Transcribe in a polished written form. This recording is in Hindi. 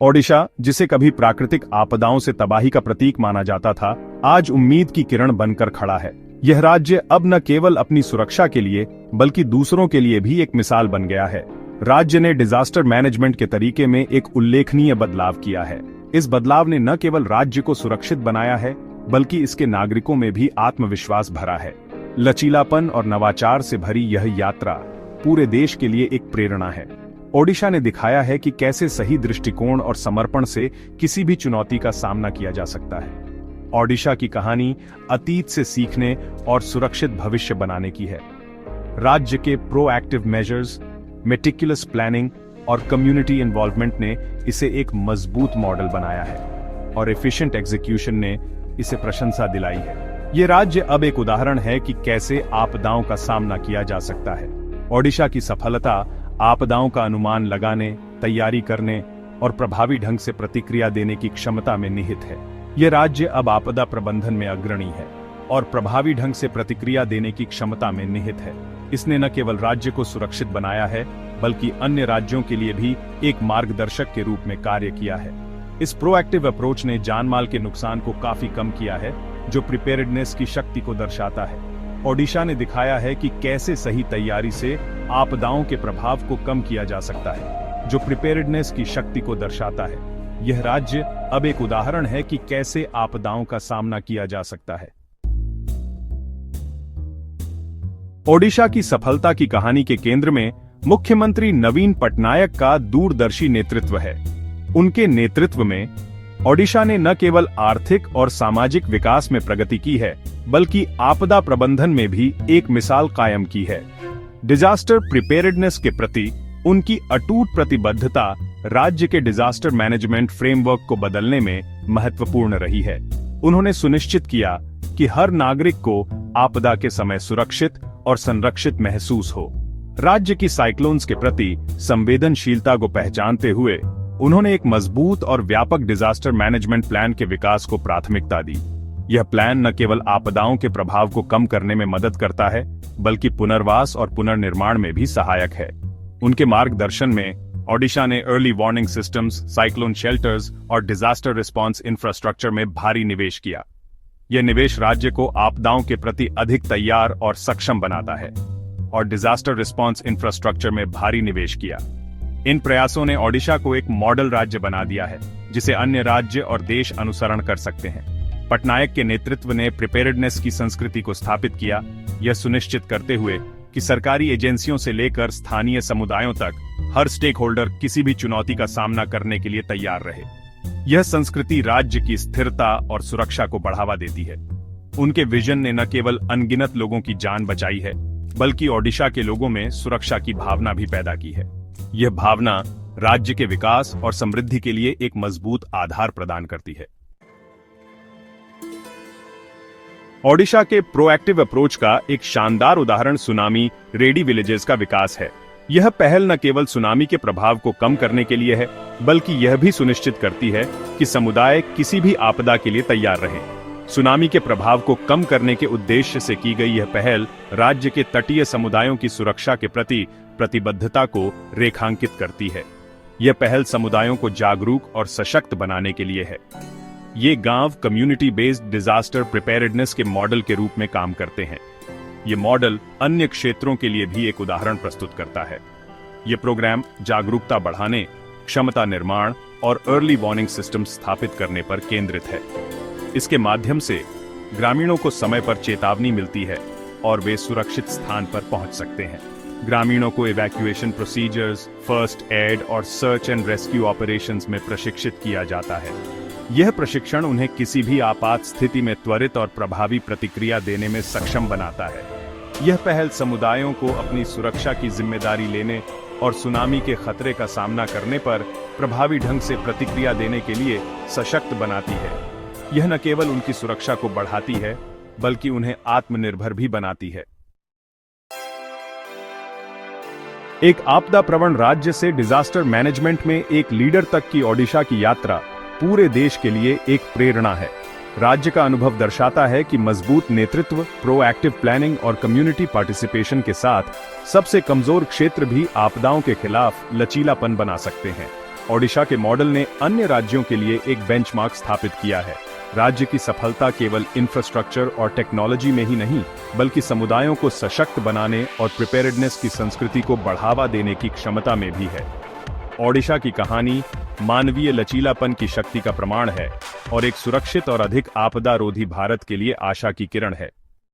ओडिशा, जिसे कभी प्राकृतिक आपदाओं से तबाही का प्रतीक माना जाता था, आज उम्मीद की किरण बनकर खड़ा है। यह राज्य अब न केवल अपनी सुरक्षा के लिए बल्कि दूसरों के लिए भी एक मिसाल बन गया है। राज्य ने डिजास्टर मैनेजमेंट के तरीके में एक उल्लेखनीय बदलाव किया है। इस बदलाव ने न केवल राज्य को सुरक्षित बनाया है, बल्कि इसके नागरिकों में भी आत्मविश्वास भरा है। लचीलापन और नवाचार से भरी यह यात्रा पूरे देश के लिए एक प्रेरणा है। ओडिशा ने दिखाया है कि कैसे सही दृष्टिकोण और समर्पण से किसी भी चुनौती का सामना किया जा सकता है। ओडिशा की कहानी अतीत से सीखने और सुरक्षित भविष्य बनाने की है। राज्य के प्रोएक्टिव मेजर्स, मेटिकुलस प्लानिंग और कम्युनिटी इन्वॉल्वमेंट ने इसे एक मजबूत मॉडल बनाया है और एफिशिएंट एग्जीक्यूशन ने इसे प्रशंसा दिलाई है। ये राज्य अब एक उदाहरण है कि कैसे आपदाओं का सामना किया जा सकता है। ओडिशा की सफलता आपदाओं का अनुमान लगाने, तैयारी करने और प्रभावी ढंग से प्रतिक्रिया देने की क्षमता में निहित है। यह राज्य अब आपदा प्रबंधन में अग्रणी है और प्रभावी ढंग से प्रतिक्रिया देने की क्षमता में निहित है। इसने न केवल राज्य को सुरक्षित बनाया है, बल्कि अन्य राज्यों के लिए भी एक मार्गदर्शक के रूप में कार्य किया है। इस प्रोएक्टिव अप्रोच ने जानमाल के नुकसान को काफी कम किया है, जो प्रिपेयर्डनेस की शक्ति को दर्शाता है। ओडिशा ने दिखाया है कि कैसे सही तैयारी से आपदाओं के प्रभाव को कम किया जा सकता है, जो प्रिपेयर्डनेस की शक्ति को दर्शाता है। यह राज्य अब एक उदाहरण है कि कैसे आपदाओं का सामना किया जा सकता है। ओडिशा की सफलता की कहानी के केंद्र में मुख्यमंत्री नवीन पटनायक का दूरदर्शी नेतृत्व है। उनके नेतृत्व में ओडिशा ने न केवल आर्थिक और सामाजिक विकास में प्रगति की है, बल्कि आपदा प्रबंधन में भी एक मिसाल कायम की है। डिजास्टर प्रिपेयर्डनेस के प्रति उनकी अटूट प्रतिबद्धता राज्य के डिजास्टर मैनेजमेंट फ्रेमवर्क को बदलने में महत्वपूर्ण रही है। उन्होंने सुनिश्चित किया कि हर नागरिक को आपदा के समय सुरक्षित और संरक्षित महसूस हो। राज्य की साइक्लोन्स के प्रति संवेदनशीलता को पहचानते हुए उन्होंने एक मजबूत और व्यापक डिजास्टर मैनेजमेंट प्लान के विकास को प्राथमिकता दी। यह प्लान न केवल आपदाओं के प्रभाव को कम करने में मदद करता है, बल्कि पुनर्वास और पुनर्निर्माण में भी सहायक है। उनके मार्गदर्शन में ओडिशा ने early warning systems, cyclone shelters और डिजास्टर रिस्पांस इंफ्रास्ट्रक्चर में भारी निवेश किया। यह निवेश राज्य को आपदाओं के प्रति अधिक तैयार और सक्षम बनाता है और डिजास्टर रिस्पांस इंफ्रास्ट्रक्चर में भारी निवेश किया। इन प्रयासों ने ओडिशा को एक मॉडल राज्य बना दिया है, जिसे अन्य राज्य और देश अनुसरण कर सकते हैं। पटनायक के नेतृत्व ने प्रिपेयर्डनेस की संस्कृति को स्थापित किया, यह सुनिश्चित करते हुए कि सरकारी एजेंसियों से लेकर स्थानीय समुदायों तक हर स्टेक होल्डर किसी भी चुनौती का सामना करने के लिए तैयार रहे। यह संस्कृति राज्य की स्थिरता और सुरक्षा को बढ़ावा देती है। उनके विजन ने न केवल अनगिनत लोगों की जान बचाई है, बल्कि ओडिशा के लोगों में सुरक्षा की भावना भी पैदा की है। यह भावना राज्य के विकास और समृद्धि के लिए एक मजबूत आधार प्रदान करती है। ओडिशा के प्रोएक्टिव अप्रोच का एक शानदार उदाहरण सुनामी रेडी विलेजेस का विकास है। यह पहल न केवल सुनामी के प्रभाव को कम करने के लिए है, बल्कि यह भी सुनिश्चित करती है कि समुदाय किसी भी आपदा के लिए तैयार रहे। सुनामी के प्रभाव को कम करने के उद्देश्य से की गई यह पहल राज्य के तटीय समुदायों की सुरक्षा के प्रति प्रतिबद्धता को रेखांकित करती है। यह पहल समुदायों को जागरूक और सशक्त बनाने के लिए है। ये गांव कम्युनिटी बेस्ड डिजास्टर प्रिपेयर्डनेस के मॉडल के रूप में काम करते हैं। ये मॉडल अन्य क्षेत्रों के लिए भी एक उदाहरण प्रस्तुत करता है। ये प्रोग्राम जागरूकता बढ़ाने, क्षमता निर्माण और अर्ली वार्निंग सिस्टम स्थापित करने पर केंद्रित है। इसके माध्यम से ग्रामीणों को समय पर चेतावनी मिलती है और वे सुरक्षित स्थान पर पहुंच सकते हैं। ग्रामीणों को इवैक्यूएशन प्रोसीजर्स, फर्स्ट एड और सर्च एंड रेस्क्यू ऑपरेशंस में प्रशिक्षित किया जाता है। यह प्रशिक्षण उन्हें किसी भी आपात स्थिति में त्वरित और प्रभावी प्रतिक्रिया देने में सक्षम बनाता है। यह पहल समुदायों को अपनी सुरक्षा की जिम्मेदारी लेने और सुनामी के खतरे का सामना करने पर प्रभावी ढंग से प्रतिक्रिया देने के लिए सशक्त बनाती है। यह न केवल उनकी सुरक्षा को बढ़ाती है, बल्कि उन्हें आत्मनिर्भर भी बनाती है। एक आपदा प्रवण राज्य से डिजास्टर मैनेजमेंट में एक लीडर तक की ओडिशा की यात्रा पूरे देश के लिए एक प्रेरणा है। राज्य का अनुभव दर्शाता है कि मजबूत नेतृत्व, प्रोएक्टिव प्लानिंग और कम्युनिटी पार्टिसिपेशन के साथ सबसे कमजोर क्षेत्र भी आपदाओं के खिलाफ लचीलापन बना सकते हैं। ओडिशा के मॉडल ने अन्य राज्यों के लिए एक बेंचमार्क स्थापित किया है। राज्य की सफलता केवल इंफ्रास्ट्रक्चर और टेक्नोलॉजी में ही नहीं, बल्कि समुदायों को सशक्त बनाने और प्रिपेयर्डनेस की संस्कृति को बढ़ावा देने की क्षमता में भी है। ओडिशा की कहानी मानवीय लचीलापन की शक्ति का प्रमाण है और एक सुरक्षित और अधिक आपदा रोधी भारत के लिए आशा की किरण है।